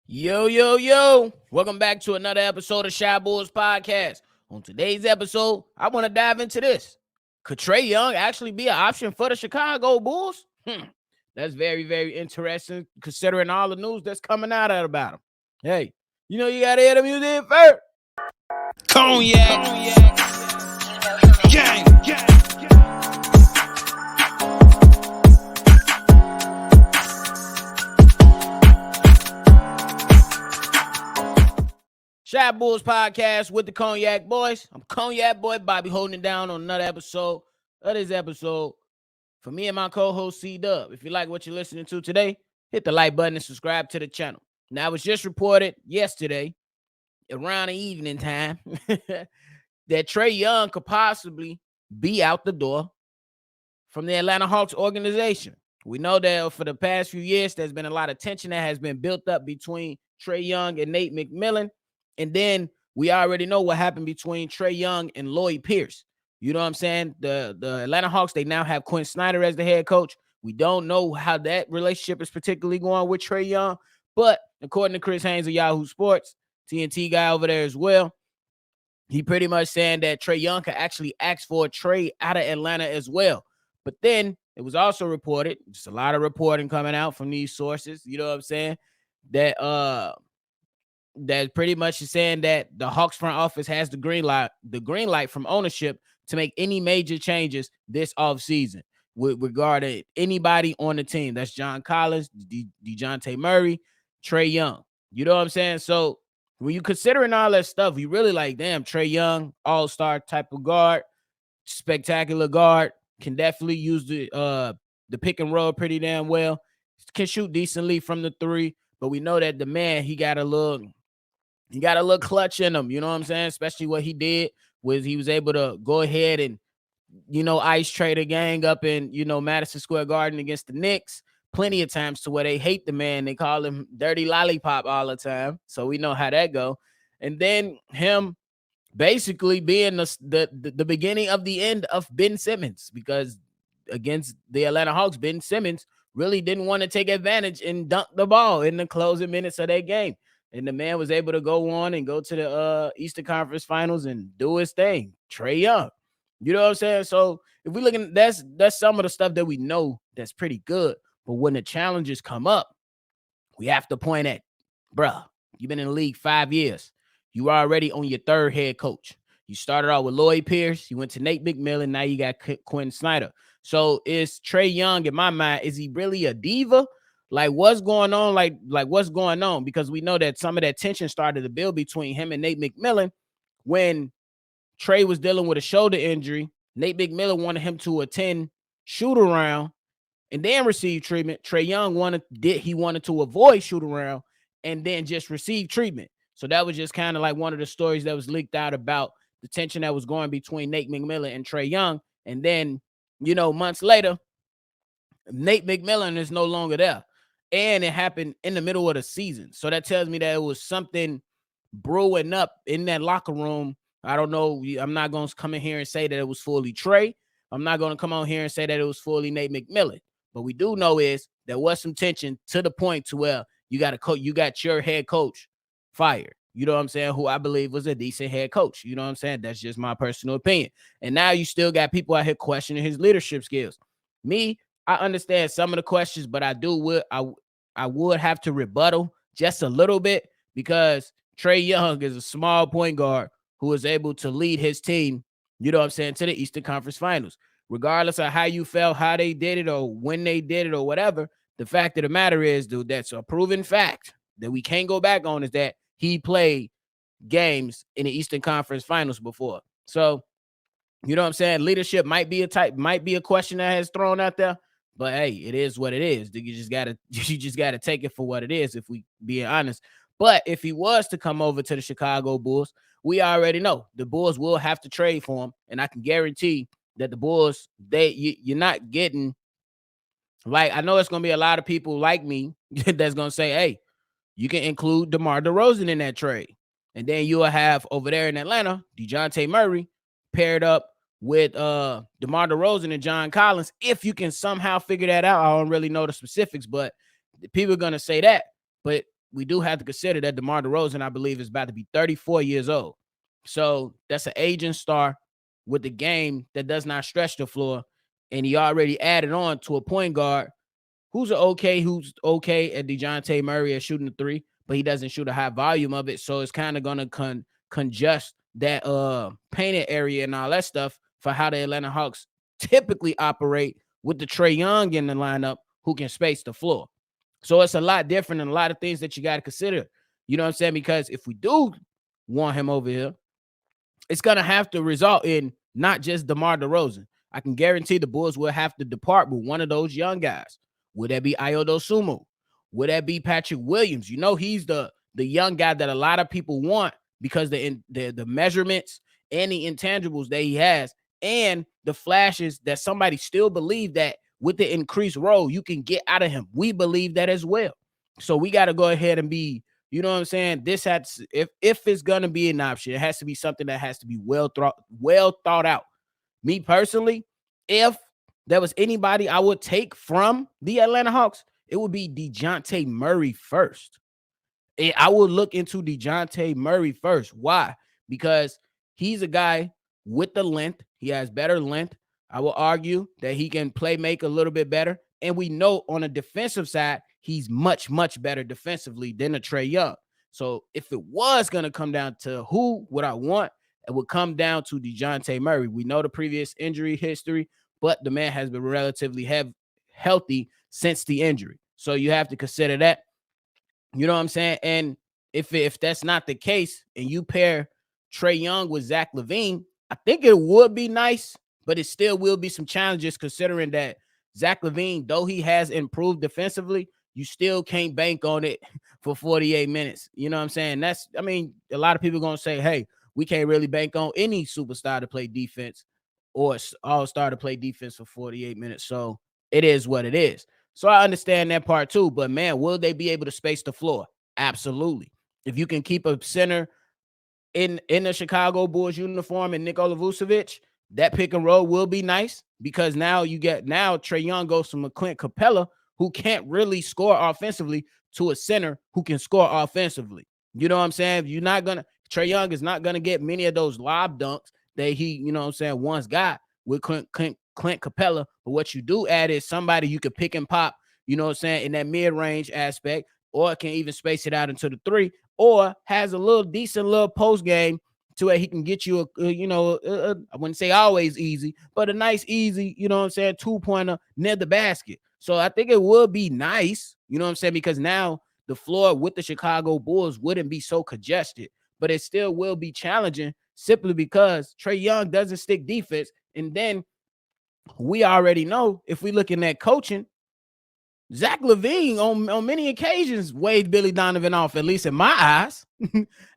Yo, yo, yo. Welcome back to another episode of Shy Bulls Podcast. On today's episode, I want to dive into this. Could Trae Young actually be an option for the Chicago Bulls? That's very, very interesting considering all the news that's coming out about him. Hey, you got to hear the music first. Cognac, gang, gang. Shy Bulls Podcast with the Cognac Boys. I'm Cognac Boy Bobby holding it down on another episode of this episode for me and my co-host C-Dub. If you like what you're listening to today, hit the like button and subscribe to the channel. Now, it was just reported yesterday around the evening time that Trae Young could possibly be out the door from the Atlanta Hawks organization. We know that for the past few years, there's been a lot of tension that has been built up between Trae Young and Nate McMillan. And then we already know what happened between Trae Young and Lloyd Pierce. You know what I'm saying? The Atlanta Hawks, they now have Quinn Snyder as the head coach. We don't know how that relationship is particularly going with Trae Young. But according to Chris Haynes of Yahoo Sports, TNT guy over there as well, he pretty much saying that Trae Young could actually ask for a trade out of Atlanta as well. But then it was also reported, just a lot of reporting coming out from these sources, you know what I'm saying, that pretty much is saying that the Hawks front office has the green light from ownership to make any major changes this offseason with regard to anybody on the team. That's John Collins, DeJounte Murray, Trae Young. You know what I'm saying? So when you considering all that stuff, you really like, damn, Trae Young, all-star type of guard, spectacular guard, can definitely use the pick and roll pretty damn well, can shoot decently from the three, but we know that the man, he got a little clutch in him, you know what I'm saying? Especially what he did was he was able to go ahead and, ice trade a gang up in, Madison Square Garden against the Knicks plenty of times to where they hate the man. They call him Dirty Lollipop all the time. So we know how that go. And then him basically being the beginning of the end of Ben Simmons, because against the Atlanta Hawks, Ben Simmons really didn't want to take advantage and dunk the ball in the closing minutes of that game. And the man was able to go on and go to the Eastern Conference Finals and do his thing. Trae Young. You know what I'm saying? So if we look at that's some of the stuff that we know that's pretty good. But when the challenges come up, we have to point at, bruh, you've been in the league 5 years. You are already on your third head coach. You started out with Lloyd Pierce. You went to Nate McMillan. Now you got Quinn Snyder. So is Trae Young, in my mind, is he really a diva? Like, what's going on? Like what's going on? Because we know that some of that tension started to build between him and Nate McMillan when Trae was dealing with a shoulder injury. Nate McMillan wanted him to attend shoot around and then receive treatment. Trae Young wanted to avoid shoot around and then just receive treatment. So that was just kind of like one of the stories that was leaked out about the tension that was going between Nate McMillan and Trae Young. And then, months later, Nate McMillan is no longer there. And it happened in the middle of the season. So that tells me that it was something brewing up in that locker room. I don't know. I'm not going to come in here and say that it was fully Trae. I'm not going to come on here and say that it was fully Nate McMillan. But we do know is there was some tension to the point to where you got your head coach fired. You know what I'm saying? Who I believe was a decent head coach. You know what I'm saying? That's just my personal opinion. And now you still got people out here questioning his leadership skills. Me, I understand some of the questions, but I would have to rebuttal just a little bit because Trae Young is a small point guard who is able to lead his team, you know what I'm saying, to the Eastern Conference Finals. Regardless of how you felt, how they did it, or when they did it, or whatever, the fact of the matter is, dude, that's a proven fact that we can't go back on, is that he played games in the Eastern Conference Finals before. So, you know what I'm saying? Leadership might be a question that has thrown out there, but hey, it is what it is. You just gotta take it for what it is, if we being honest. But if he was to come over to the Chicago Bulls, we already know the Bulls will have to trade for him, and I can guarantee that the Bulls, you're not getting, like, I know it's gonna be a lot of people like me that's gonna say, hey, you can include DeMar DeRozan in that trade. And then you'll have over there in Atlanta, DeJounte Murray paired up with DeMar DeRozan and John Collins. If you can somehow figure that out, I don't really know the specifics, but people are going to say that. But we do have to consider that DeMar DeRozan, I believe, is about to be 34 years old. So that's an aging star with the game that does not stretch the floor. And he already added on to a point guard who's okay at DeJounte Murray at shooting the three, but he doesn't shoot a high volume of it. So it's kind of gonna congest that painted area and all that stuff for how the Atlanta Hawks typically operate with the Trae Young in the lineup who can space the floor. So it's a lot different and a lot of things that you got to consider. You know what I'm saying? Because if we do want him over here, it's gonna have to result in not just DeMar DeRozan. I can guarantee the Bulls will have to depart with one of those young guys. Would that be Ayodo Sumo? Would that be Patrick Williams? You know, he's the young guy that a lot of people want because the measurements and the intangibles that he has and the flashes that somebody still believe that with the increased role you can get out of him. We believe that as well. So we got to go ahead and be, you know what I'm saying? This has, if it's gonna be an option, it has to be something that has to be well thought out. Me personally, if there was anybody I would take from the Atlanta Hawks, it would be DeJounte Murray first. I would look into DeJounte Murray first. Why? Because he's a guy with the length. He has better length. I will argue that he can play make a little bit better. And we know on the defensive side, he's much, much better defensively than a Trae Young. So if it was going to come down to who would I want, it would come down to DeJounte Murray. We know the previous injury history, but the man has been relatively healthy since the injury. So you have to consider that. You know what I'm saying? And if that's not the case, and you pair Trae Young with Zach LaVine, I think it would be nice, but it still will be some challenges considering that Zach LaVine, though he has improved defensively, you still can't bank on it for 48 minutes. You know what I'm saying? A lot of people going to say, hey, we can't really bank on any superstar to play defense or all-star to play defense for 48 minutes. So it is what it is. So I understand that part too. But man, will they be able to space the floor? Absolutely. If you can keep a center in the Chicago Bulls uniform and Nikola Vucevic, that pick and roll will be nice because now Trae Young goes from a Clint Capella who can't really score offensively to a center who can score offensively. You know what I'm saying? Trae Young is not gonna get many of those lob dunks that he, you know what I'm saying, once got with Clint Capella. But what you do add is somebody you could pick and pop, you know what I'm saying, in that mid-range aspect, or can even space it out into the three, or has a little decent little post game to where he can get you I wouldn't say always easy, but a nice easy, you know what I'm saying, 2-pointer near the basket. So I think it would be nice, you know what I'm saying, because now the floor with the Chicago Bulls wouldn't be so congested, but it still will be challenging simply because Trae Young doesn't stick defense. And then we already know if we looking at coaching, Zach LaVine on many occasions waved Billy Donovan off, at least in my eyes.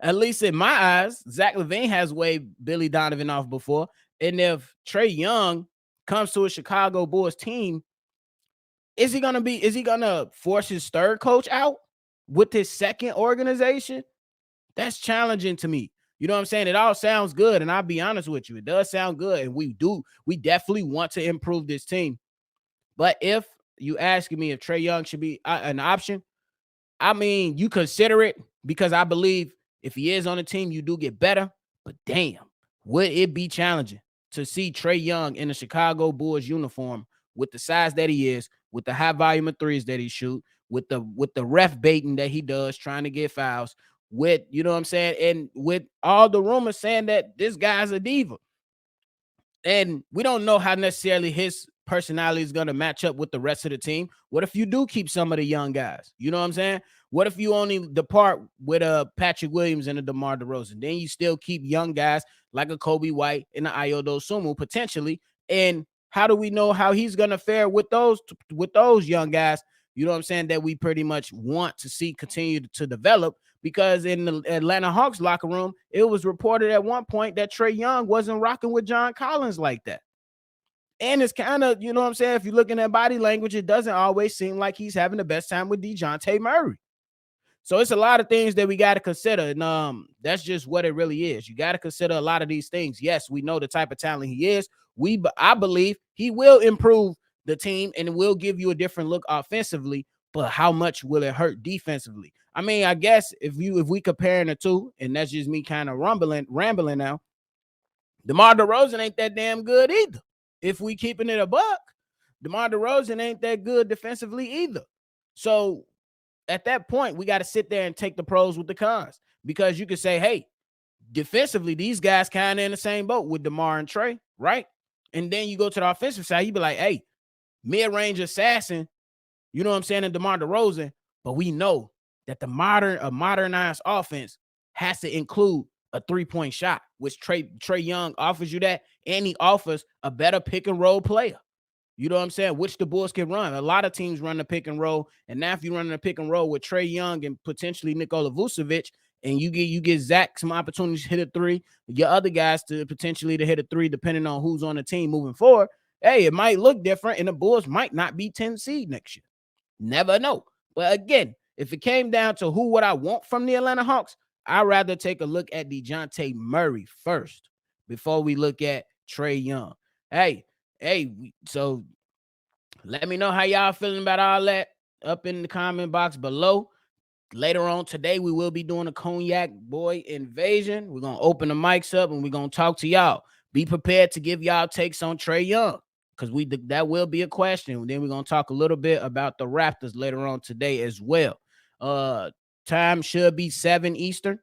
At least in my eyes, Zach LaVine has waved Billy Donovan off before. And if Trae Young comes to a Chicago Bulls team, is he gonna force his third coach out with his second organization? That's challenging to me. You know what I'm saying? It all sounds good, and I'll be honest with you, it does sound good, and we definitely want to improve this team. But if you asking me if Trae Young should be an option, I mean, you consider it because I believe if he is on the team, you do get better. But damn, would it be challenging to see Trae Young in a Chicago Bulls uniform with the size that he is, with the high volume of threes that he shoot, with the ref baiting that he does, trying to get fouls, with, you know what I'm saying, and with all the rumors saying that this guy's a diva. And we don't know how necessarily his personality is going to match up with the rest of the team. What if you do keep some of the young guys? You know what I'm saying? What if you only depart with a Patrick Williams and a DeMar DeRozan? Then you still keep young guys like a Kobe White and an Ayodo Sumo potentially. And how do we know how he's going to fare with those young guys? You know what I'm saying? That we pretty much want to see continue to develop. Because in the Atlanta Hawks locker room, it was reported at one point that Trae Young wasn't rocking with John Collins like that. And it's kind of, you know what I'm saying, if you're looking at body language, it doesn't always seem like he's having the best time with DeJounte Murray. So it's a lot of things that we got to consider. And that's just what it really is. You got to consider a lot of these things. Yes, we know the type of talent he is. I believe he will improve the team and will give you a different look offensively. But how much will it hurt defensively? I mean, I guess if we comparing the two, and that's just me kind of rambling now, DeMar DeRozan ain't that damn good either. If we keeping it a buck, DeMar DeRozan ain't that good defensively either. So at that point, we got to sit there and take the pros with the cons, because you could say, hey, defensively, these guys kind of in the same boat with DeMar and Trae, right? And then you go to the offensive side, you be like, hey, mid-range assassin, you know what I'm saying, and DeMar DeRozan, but we know that a modernized offense has to include a three-point shot, which Trae Young offers you that, and he offers a better pick and roll player. You know what I'm saying? Which the Bulls can run. A lot of teams run the pick and roll, and now if you're running a pick and roll with Trae Young and potentially Nikola Vucevic, and you get Zach some opportunities to hit a three, your other guys to potentially to hit a three, depending on who's on the team moving forward. Hey, it might look different, and the Bulls might not be 10 seed next year. Never know. But again, if it came down to who would I want from the Atlanta Hawks, I'd rather take a look at DeJounte Murray first before we look at Trae Young. So let me know how y'all feeling about all that up in the comment box below. Later on today, we will be doing a Cognac Boy invasion. We're going to open the mics up and we're going to talk to y'all. Be prepared to give y'all takes on Trae Young, because that will be a question. Then we're going to talk a little bit about the Raptors later on today as well. Time should be 7 Eastern.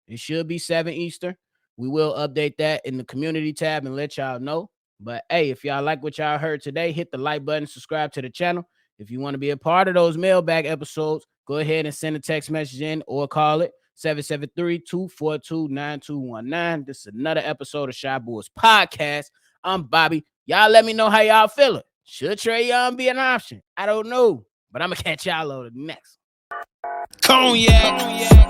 It should be 7 Eastern. We will update that in the community tab and let y'all know. But hey, if y'all like what y'all heard today, hit the like button, subscribe to the channel. If you want to be a part of those mailbag episodes, go ahead and send a text message in or call it 773-242-9219. This is another episode of Shy Boys Podcast. I'm Bobby. Y'all let me know how y'all feeling. Should Trae Young be an option? I don't know, but I'm going to catch y'all on the next. Cognac.